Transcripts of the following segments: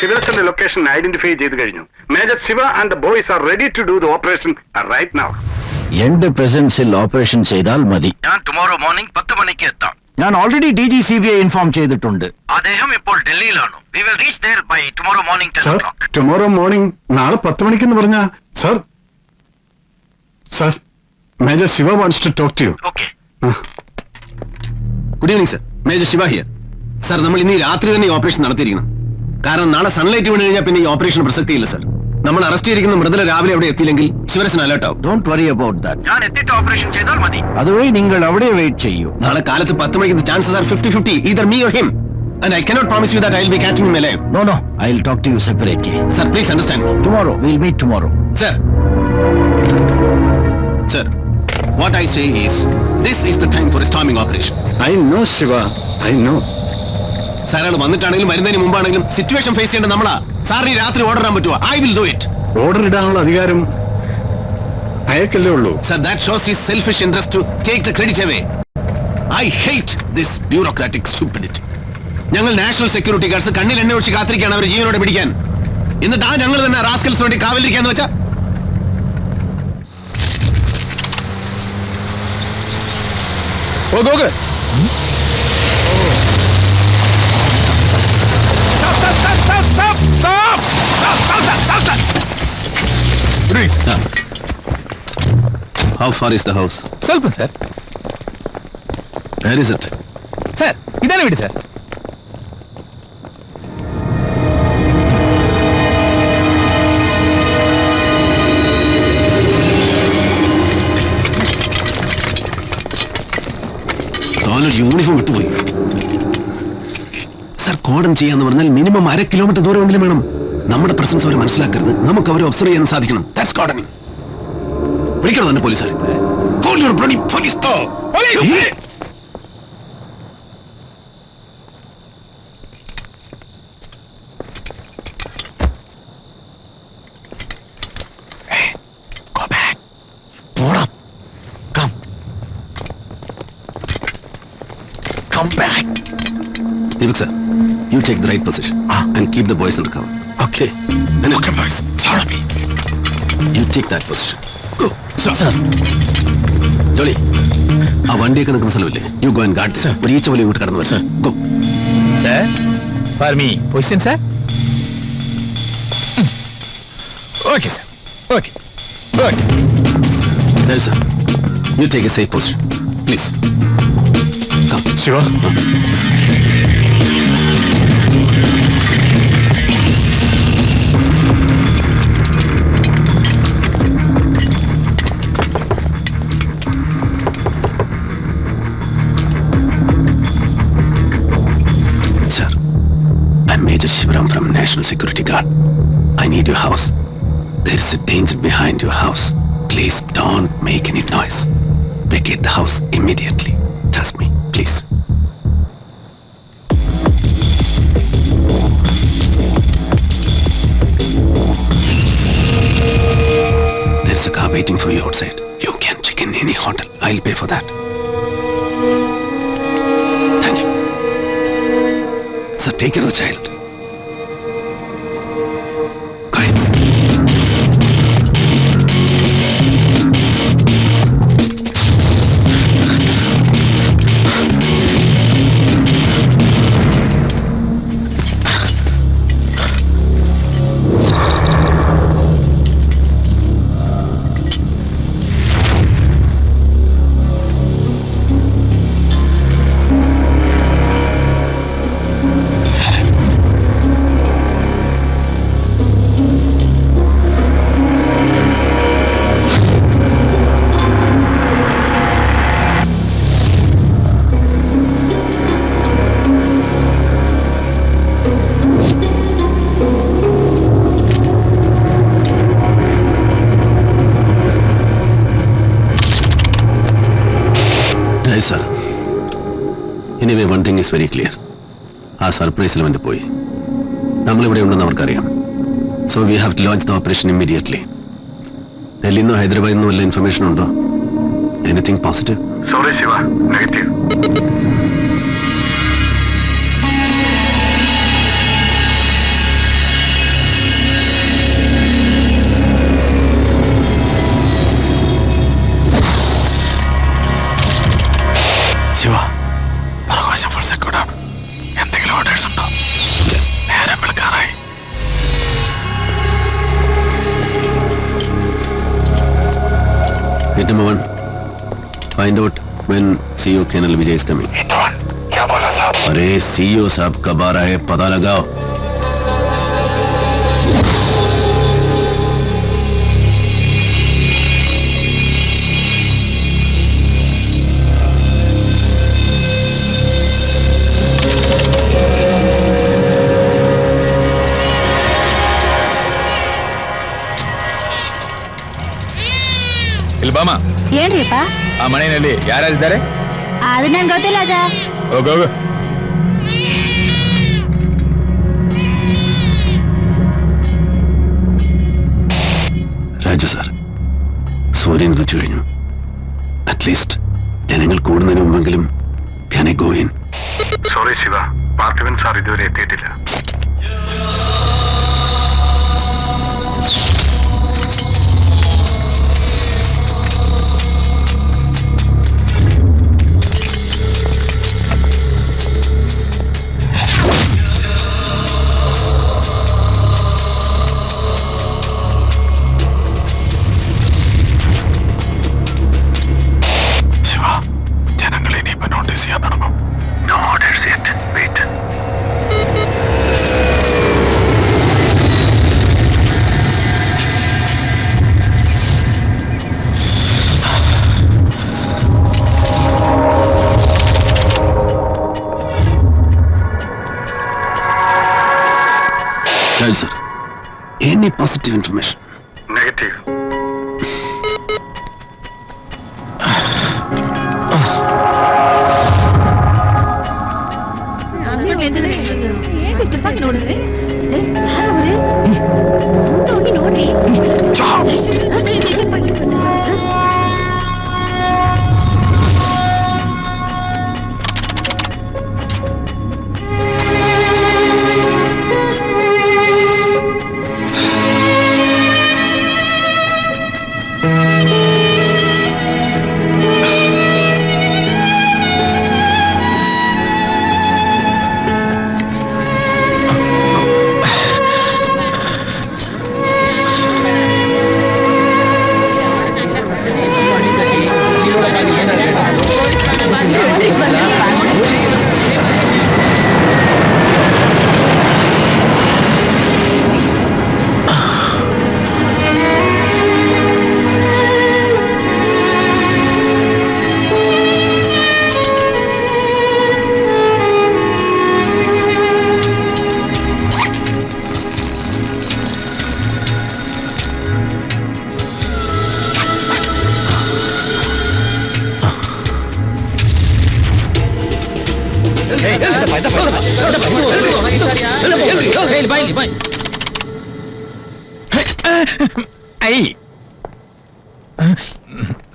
Siva's location identified. Major Siva and the boys are ready to do the operation right now. End presence in operation Seidal Madi. Tomorrow morning, 10 manikku ettam. ഞാൻ already DGCBI inform ചെയ്തിട്ടുണ്ട്. അദ്ദേഹം ഇപ്പോൾ ഡൽഹിയിലാണ്. We will reach there by tomorrow morning 10 o'clock. Tomorrow morning, നാളെ 10 മണിക്ക് എന്ന് പറഞ്ഞാ sir. Sir, Major Siva wants to talk to you. Okay. Good evening, sir. Major Shiva here. Sir, നമ്മൾ ഇനി രാത്രി തന്നെ ഈ ഓപ്പറേഷൻ നടത്തിയിരിക്കണം. കാരണം നാളെ സൺലൈറ്റ് വീണ് കഴിഞ്ഞാൽ പിന്നെ ഈ ഓപ്പറേഷൻ പ്രസക്തിയില്ല സർ. നമ്മൾ അറസ്റ്റ് ചെയ്തിരിക്കുന്ന മൃതല രാവിലെ അവിടെ എത്തിയില്ലെങ്കിൽ ശിവരസൻ അലേർട്ട് ആവും. Don't worry about that. ഞാൻ എത്തിയിട്ട് ഓപ്പറേഷൻ ചെയ്താൽ മതി. അതുവഴി നിങ്ങൾ അവിടെ വെയിറ്റ് ചെയ്യൂ. നാളെ കാലത്ത് 10 മണിക്ക് chances are 50-50, either me or him. And I cannot promise you that I will be catching him alive. No, I'll talk to you separately. Sir, please understand me. Tomorrow, we'll meet tomorrow. Sir. Sir, what I say is, this is the time for a storming operation. I know Shiva, I know. സാറാണ് വന്നിട്ടാണെങ്കിലും വരുന്നതിന് മുമ്പാണെങ്കിലും situation face ചെയ്യേണ്ട നമ്മളാ. സാറിന് രാത്രി order ഇടാൻ പറ്റുമോ? I will do it. Order ഇടാനുള്ള അധികാരം അയക്കല്ലേ ഉള്ളൂ. Sir, that shows his selfish interest to take the credit away. I hate this bureaucratic stupidity. ഞങ്ങൾ നാഷണൽ സെക്യൂരിറ്റി ഗാർഡ്സ് കണ്ണിൽ എണ്ണ ഒഴിച്ച് കാത്തിരിക്കുകയാണ് അവർ ജീവനോടെ പിടിക്കാൻ. എന്നിട്ട് ഞങ്ങൾ തന്നെ റാസ്കൽസ് വേണ്ടി കാവലിരിക്കാന്ന് വെച്ചാ How far is the house? ಸ್ವಲ್ಪ sir. Where is it? Sir, idane vidi sir. College uniform വിട്ടുപോയി. സർ കോഡൻ ചെയ്യാന്ന് പറഞ്ഞാൽ മിനിമം 1/2 കിലോമീറ്റർ ദൂരമെങ്കിലും വേണം. നമ്മുടെ പ്രസൻസ് അവരെ മനസ്സിലാക്കരുത്. നമുക്ക് അവരെ ഒബ്സർവ് ചെയ്യാൻ സാധിക്കണം. That's gardening. വിളിക്കണം തന്നെ പോലീസുകാരെ. Call your bloody police. Police! Hey, go back. Pull up. Come. Come back. Deepak sir, you take the right position and keep the boys under cover. Okay. Okay, boys. Follow me. You take that position. Go. Sir. Jolly. ആ വണ്ടിയൊക്കെ നിൽക്കുന്ന സ്ഥലമില്ലേ? You go and guard this. ഒരു ഈച്ച പോലെ ഇങ്ങോട്ട് കടന്നു വരും. Sir, go. Sir, for me, position sir. Okay sir. Okay. There sir. You take a safe position. Please. Come. Shiva. Sir, I'm Major Shivaram from National Security Guard. I need your house. There is a danger behind your house. Please don't make any noise. Vacate the house immediately. Trust me, please. There's a car waiting for you outside. You can check in any hotel. I'll pay for that. Thank you. Sir, take care of the child. Go ahead. Sir. Anyway, one thing is very clear. ആ സർപ്രൈസിൽ അവൻ്റെ പോയി. നമ്മളിവിടെ ഉണ്ടെന്ന് അവർക്കറിയാം. So we have to launch the operation immediately. ഡൽഹിയിൽ നിന്നോ ഹൈദരാബാദിൽ നിന്നോ വല്ല ഇൻഫർമേഷൻ ഉണ്ടോ? Anything positive? Sorry Shiva, negative. number 1. Find out when CEO Colonel Vijay is coming. क्या बोला साहब? अरे CEO साहब कब आ रहा है पता लगाओ. ಇಲ್ಲಿ ಬಾಮ. ಏನ್ರಿಪ್ಪ? ಆ ಮನೆಯಲ್ಲಿ ಯಾರಿದ್ದಾರೆ? ಅದು ನನ್ಗೆ ಗೊತ್ತಿಲ್ಲ ಸರ್. ಹೋಗು. രാജു സാർ, സൂര്യൻ ഉദിച്ചു കഴിഞ്ഞു. അറ്റ്ലീസ്റ്റ് ജനങ്ങൾ കൂടുന്നതിന് മുമ്പെങ്കിലും can I go in? Sorry Shiva, Parthivan sir ഇതുവരെ എത്തിയിട്ടില്ല. Raj sir, any positive information? Negative.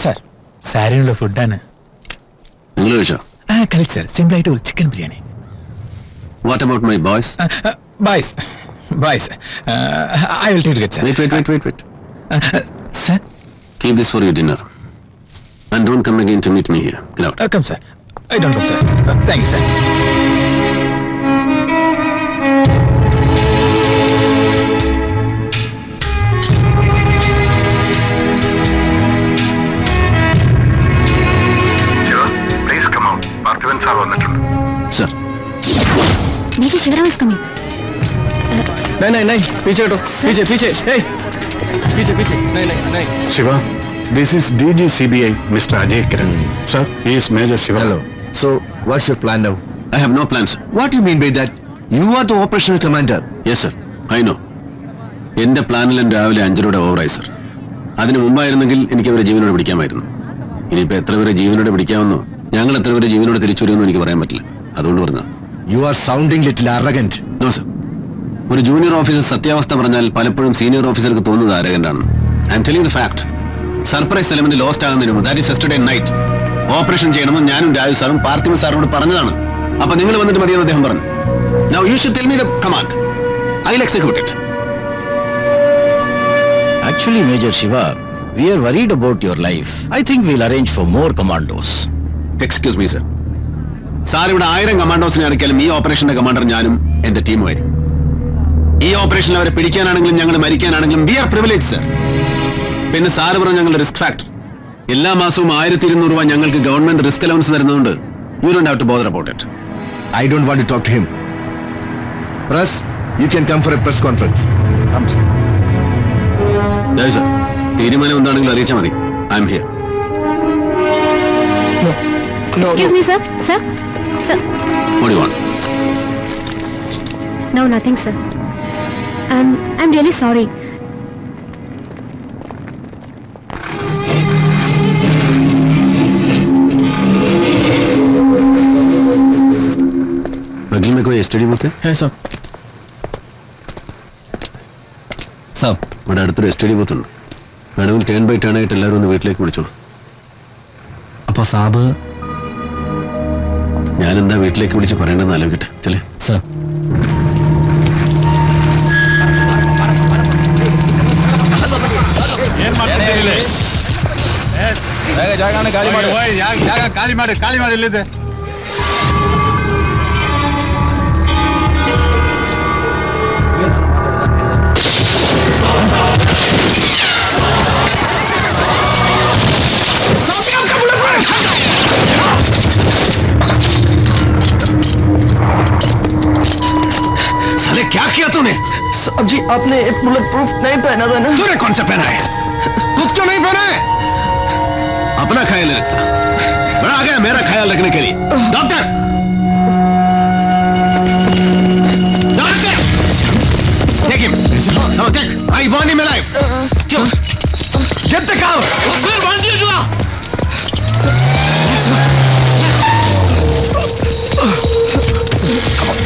Sir, സാരിയുള്ള ഫുഡാണ്. നിങ്ങൾ കഴിച്ചോ? കളിച്ച് സർ, സിമ്പിൾ ആയിട്ട് ഒരു chicken biryani. What about my boys? Boys, I will take it, sir. Wait. Sir? Keep this for your dinner. And don't come again to meet me here. Get out. Come, sir. I don't come, sir. Thank you, sir. Shiva, please come out. Parthivan sir വന്നിട്ടുണ്ട്. Sir. Major Shivaram is coming. नहीं पीछे हटो, पीछे नहीं. Shiva, this is DG CBI, Mr. Ajay Kiran. Sir, he is Major Shiva. Hello. So, what's your plan now? I have no plans, sir. What do you mean by that? You are the operational commander. Yes, sir. I know. എന്റെ പ്ലാനിലും രാവിലെ 5 ഓവറായി sir. അതിന് മുമ്പായിരുന്നെങ്കിൽ എനിക്ക് അവരെ ജീവനോടെ പിടിക്കാമായിരുന്നു. ഇനിയിപ്പോ എത്ര പേരെ ജീവനോടെ പിടിക്കാമെന്നോ ഞങ്ങൾ എത്ര പേരെ ജീവനോടെ തിരിച്ചു വരുമെന്നോ എനിക്ക് പറയാൻ പറ്റില്ല. അതുകൊണ്ട് പറഞ്ഞാ. You are sounding little arrogant. No, sir. ഒരു ജൂനിയർ ഓഫീസർ സത്യാവസ്ഥ പറഞ്ഞാൽ പലപ്പോഴും സീനിയർ ഓഫീസർക്ക് തോന്നുന്നത് ആരകണ്ടാണ്. I'm telling the fact. Surprise element lost ആകുന്നതിന് മുമ്പ്, that is yesterday night, operation ചെയ്യണമെന്ന് ഞാനും രാജു സാറും പാർത്ഥിവ സാറിനോട് പറഞ്ഞതാണ്. അപ്പൊ നിങ്ങൾ വന്നിട്ട് മതിയെന്ന് അദ്ദേഹം പറഞ്ഞു. Now you should tell me the command. I'll execute it. Actually, Major Shiva, we are worried about your life. I think we'll arrange for more commandos. Excuse me, sir. Sir ഇവിടെ 1000 കമാൻഡോസിനെ ഇറക്കിയാലും ഈ ഓപ്പറേഷന്റെ കമാൻഡർ ഞാനും എന്റെ ടീമുമായിരിക്കും. ഈ ഓപ്പറേഷനിൽ അവരെ പിടിക്കാനാണെങ്കിലും ഞങ്ങൾ മരിക്കാനാണെങ്കിലും we are privilege, sir. പിന്നെ സാറ് പറഞ്ഞ ഞങ്ങളുടെ റിസ്ക് ഫാക്ടർ എല്ലാ മാസവും 1200 രൂപ ഞങ്ങൾക്ക് ഗവൺമെന്റ് റിസ്ക് അലവൻസ് തരുന്നതുകൊണ്ട് you don't have to bother about it. I don't want to talk to him. Press, you can come for a press conference. Come, sir. Sir, തീരുമാനം എന്താണെങ്കിലും അറിയിച്ചാൽ മതി. I am here. Excuse me, sir. Sir? Sir? What do you want? No, nothing, sir. I'm really sorry. बगल में कोई STD बोलते हैं? है सर. സർ, ഇവിടെ അടുത്തൊരു എസ്റ്റിഡി ബൂത്ത് ഉണ്ട്. വേണമെങ്കിൽ ടേൺ ബൈ ടേൺ ആയിട്ട് എല്ലാവരും ഒന്ന് വീട്ടിലേക്ക് വിളിച്ചോളൂ. അപ്പോൾ സാബ് ഞാനെന്താ വീട്ടിലേക്ക് വിളിച്ച് പറയേണ്ടതെന്ന് ആലോചിക്കട്ടെ. ചെല്ലേ സർ. ಖಾಲಿ ಮಾಡಿ ಇಲ್ಲಿದೆ. साले क्या किया तूने? साहब जी, आपने बुलेट प्रूफ नहीं पहना था ना? तूने कौन सा पहना है? खुद क्यों नहीं पहना है? अपना ख्याल रखता. बड़ा आ गया मेरा ख्याल रखने के लिए. Doctor, doctor, take him. No, take. I want him alive. क्यों? Get the cow. Where want you to go? Come on,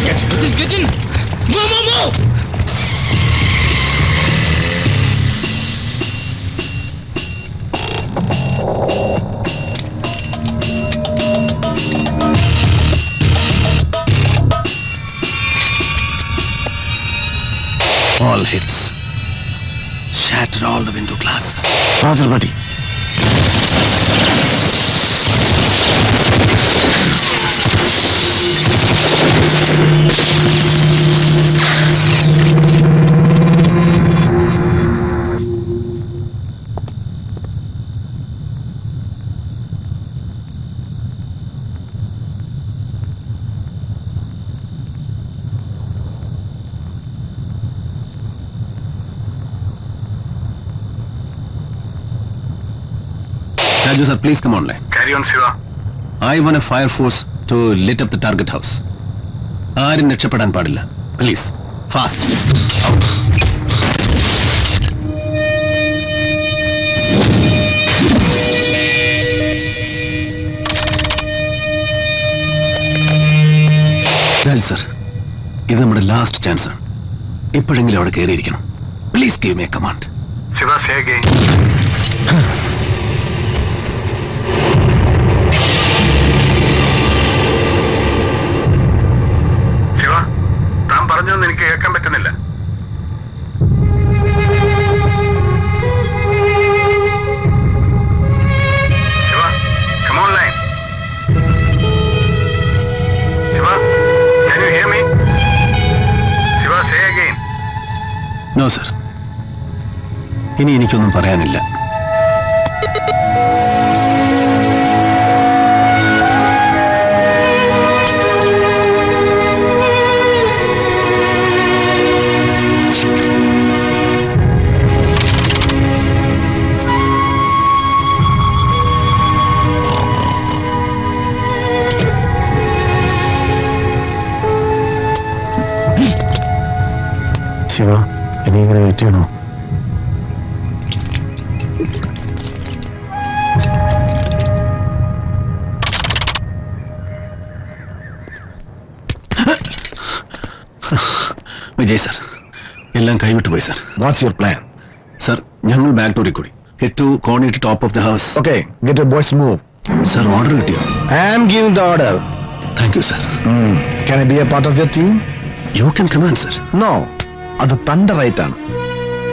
get in. Move. All hits. Shatter all the window glasses. Roger, buddy. Raju sir, please come online. Carry on, Shiva. I want a fire force to lit up the target house. ആരും രക്ഷപ്പെടാൻ പാടില്ല. Please, fast. Out. Raju sir, ഇത് നമ്മുടെ last chance ആണ്. ഇപ്പോഴെങ്കിലും അവിടെ കയറിയിരിക്കണം. Please give me a command. Shiva, say again. Shiva, താൻ പറഞ്ഞൊന്നും എനിക്ക് കേൾക്കാൻ പറ്റുന്നില്ല. Shiva, come online. Shiva, can you hear me? Shiva, say again. No sir, ഇനി എനിക്കൊന്നും പറയാനില്ല. ശിവ, ഇനി ഇങ്ങനെ വെയിറ്റ് ചെയ്യണോ? വിജയ് സർ, എല്ലാം കൈവിട്ടു പോയി sir. What's your plan? Sir, ഞങ്ങൾ ബാക്ക് ഡോറിൽ കൂടി hit to corner top of the house. Okay, get your boys to move. Sir, order കിട്ടിയോ? I am giving the order. Thank you sir. Can I be a part of your team? You can command sir. No, അത് തന്റെ right ആണ്.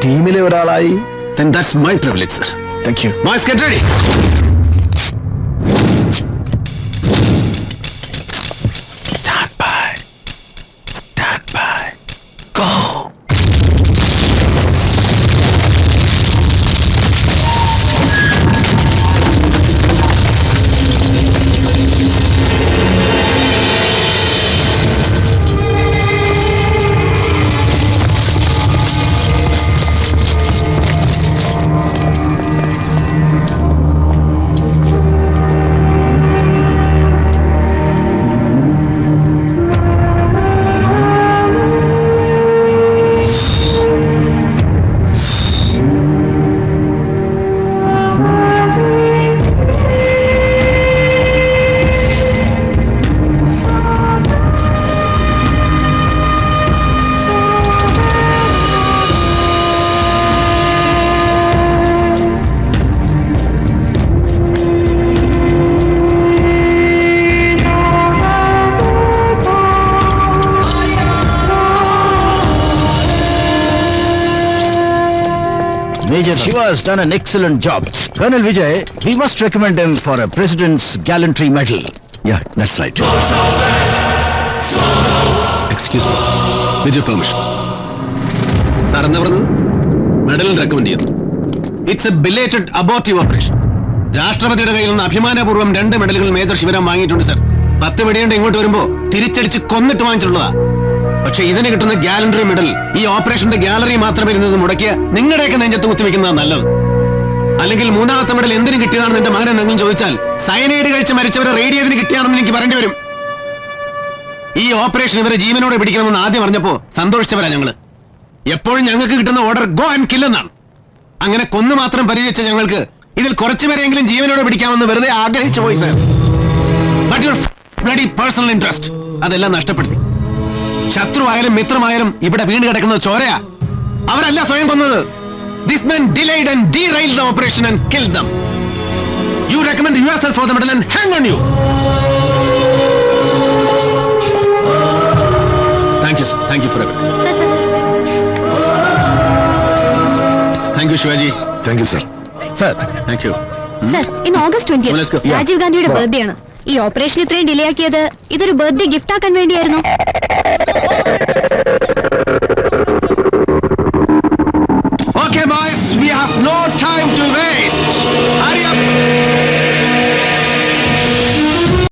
ടീമിലെ ഒരാളായി. Then that's my privilege, sir. Thank you. Boys, get ready. Stand by. Stand by. Go. Major Shiva has done an excellent job. Colonel Vijay, we must recommend him for a President's Gallantry Medal. Yeah, that's right. Excuse me, sir. With your permission. Sir, എന്താ പറഞ്ഞത്? Medal recommend ചെയ്യുന്നു. It's a belated abortive operation. രാഷ്ട്രപതിയുടെ കയ്യിൽ നിന്ന് അഭിമാനപൂർവ്വം 2 മെഡലുകൾ major Shivaram വാങ്ങിയിട്ടുണ്ട് sir. 10 വെടിയുണ്ട് ഇങ്ങോട്ട് വരുമ്പോ തിരിച്ചടിച്ച് കൊന്നിട്ട് വാങ്ങിച്ചിട്ടുള്ളതാ. പക്ഷെ ഇതിന് കിട്ടുന്ന ഗാലണ്ടറി മെഡൽ ഈ ഓപ്പറേഷന്റെ ഗാലറി മാത്രം ഇരുന്നത് മുടക്കിയ നിങ്ങളുടെയൊക്കെ നെഞ്ചത്ത് കുത്തിവെക്കുന്നതാണ് നല്ലത്. അല്ലെങ്കിൽ 3ാമത്തെ മെഡൽ എന്തിനു കിട്ടിയതാണെന്ന് എന്റെ മകൻ എന്തെങ്കിലും ചോദിച്ചാൽ സയനൈഡ് കഴിച്ച് മരിച്ചവരെ റേഡിയതിന് കിട്ടിയാണെന്ന് എനിക്ക് പറയേണ്ടി വരും. ഈ ഓപ്പറേഷൻ ഇവരെ ജീവനോടെ പിടിക്കണമെന്ന് ആദ്യം പറഞ്ഞപ്പോ സന്തോഷിച്ചവരാ ഞങ്ങള്. എപ്പോഴും ഞങ്ങൾക്ക് കിട്ടുന്ന ഓർഡർ ഗോ ആൻഡ് കിൽ എന്നാണ്. അങ്ങനെ കൊന്നു മാത്രം പരിചയിച്ച ഞങ്ങൾക്ക് ഇതിൽ കുറച്ചുപേരെങ്കിലും ജീവനോടെ പിടിക്കാമെന്ന് വെറുതെ ആഗ്രഹിച്ചു പോയി sir. But your bloody personal interest അതെല്ലാം നഷ്ടപ്പെടുത്തി. ശത്രുവായാലും മിത്രമായാലും ഇവിടെ വീണ് കിടക്കുന്നത് ചോരയാ. അവരല്ല സ്വയം കൊന്നത്. This men delayed and ഡീറെയിൽഡ് the operation and killed dum. You recommend yourself for the medal and hang on you. Thank you sir. Thank you for everything. Thank you Shivaji. Thank you, sir. Sir, thank you. Sir ഇന്ന് August 20 Let's go. Rajeev ഗാന്ധിയുടെ birthday ആണ്. ഈ operation ഇത്രയും delay ആക്കിയത് ഇതൊരു birthday gift ആക്കാൻ വേണ്ടിയായിരുന്നു.